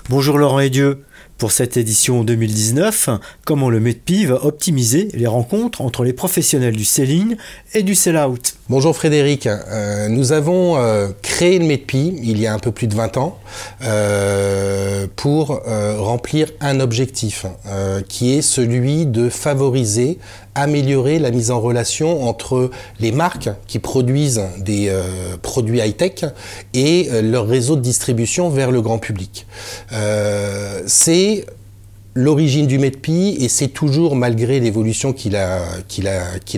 Bonjour Laurent et Dieu. Pour cette édition 2019, comment le MEDPI va optimiser les rencontres entre les professionnels du sell-in et du sell-out? Bonjour Frédéric, nous avons créé le MEDPI il y a un peu plus de 20 ans pour remplir un objectif qui est celui de favoriser, améliorer la mise en relation entre les marques qui produisent des produits high-tech et leur réseau de distribution vers le grand public. C'est l'origine du MEDPI et c'est toujours, malgré l'évolution qu'il a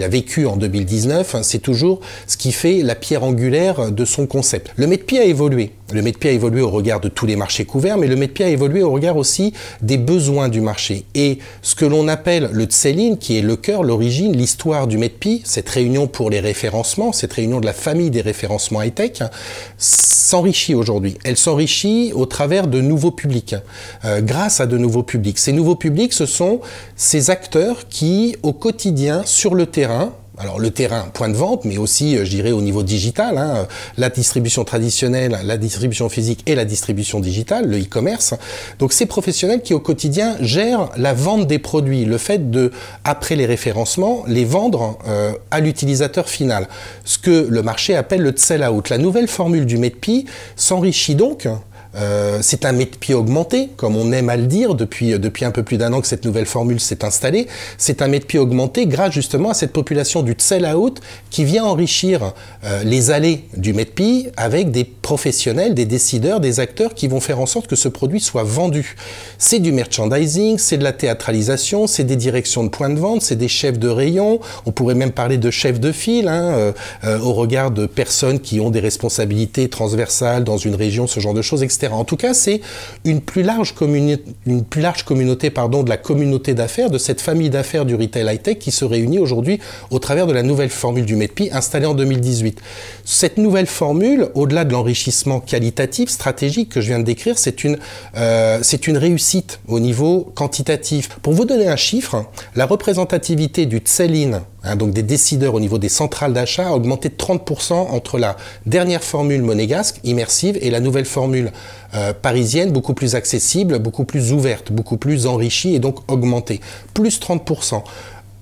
vécue en 2019, c'est toujours ce qui fait la pierre angulaire de son concept. Le MEDPI a évolué. Le MEDPI a évolué au regard de tous les marchés couverts, mais le MEDPI a évolué au regard aussi des besoins du marché. Et ce que l'on appelle le sell-in, qui est le cœur, l'origine, l'histoire du MEDPI, cette réunion pour les référencements, cette réunion de la famille des référencements high-tech, s'enrichit aujourd'hui. Elle s'enrichit au travers de nouveaux publics, grâce à de nouveaux publics. Ces nouveaux publics, ce sont ces acteurs qui, au quotidien, sur le terrain, alors le terrain, point de vente, mais aussi, je dirais, au niveau digital, la distribution traditionnelle, la distribution physique et la distribution digitale, le e-commerce. Donc ces professionnels qui, au quotidien, gèrent la vente des produits, le fait de, après les référencements, les vendre à l'utilisateur final. Ce que le marché appelle le sell-out. La nouvelle formule du MEDPI s'enrichit donc. C'est un MEDPI augmenté, comme on aime à le dire, depuis un peu plus d'un an que cette nouvelle formule s'est installée. C'est un MEDPI augmenté grâce justement à cette population du sell-out qui vient enrichir les allées du MEDPI avec des professionnels, des décideurs, des acteurs qui vont faire en sorte que ce produit soit vendu. C'est du merchandising, c'est de la théâtralisation, c'est des directions de points de vente, c'est des chefs de rayon, on pourrait même parler de chefs de file, au regard de personnes qui ont des responsabilités transversales dans une région, ce genre de choses, etc. En tout cas, c'est une plus large communauté de la communauté d'affaires, de cette famille d'affaires du retail high-tech qui se réunit aujourd'hui au travers de la nouvelle formule du MEDPI installée en 2018. Cette nouvelle formule, au-delà de l'enrichissement qualitatif, stratégique que je viens de décrire, c'est une réussite au niveau quantitatif. Pour vous donner un chiffre, la représentativité du sell-in, donc des décideurs au niveau des centrales d'achat, a augmenté de 30% entre la dernière formule monégasque, immersive, et la nouvelle formule parisienne, beaucoup plus accessible, beaucoup plus ouverte, beaucoup plus enrichie et donc augmentée. Plus 30%.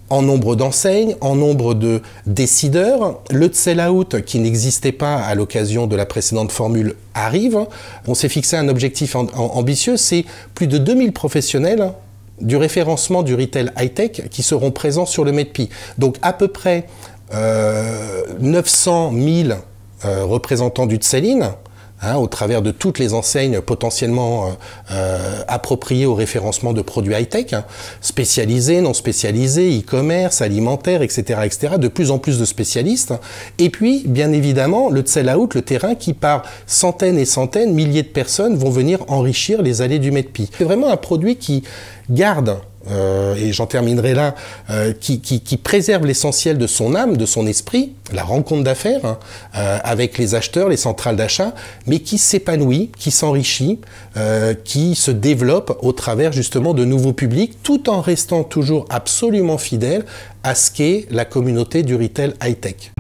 En nombre d'enseignes, en nombre de décideurs. Le sell-out, qui n'existait pas à l'occasion de la précédente formule, arrive. On s'est fixé un objectif ambitieux, c'est plus de 2000 professionnels du référencement du retail high-tech qui seront présents sur le MEDPI. Donc à peu près 900 000 représentants du sell-in, au travers de toutes les enseignes potentiellement appropriées au référencement de produits high-tech, spécialisés, non spécialisés, e-commerce, alimentaire, etc., etc., de plus en plus de spécialistes. Et puis, bien évidemment, le sell-out, le terrain qui, par centaines et centaines, milliers de personnes, vont venir enrichir les allées du MEDPI. C'est vraiment un produit qui garde, et j'en terminerai là, qui préserve l'essentiel de son âme, de son esprit, la rencontre d'affaires avec les acheteurs, les centrales d'achat, mais qui s'épanouit, qui s'enrichit, qui se développe au travers justement de nouveaux publics, tout en restant toujours absolument fidèle à ce qu'est la communauté du retail high-tech.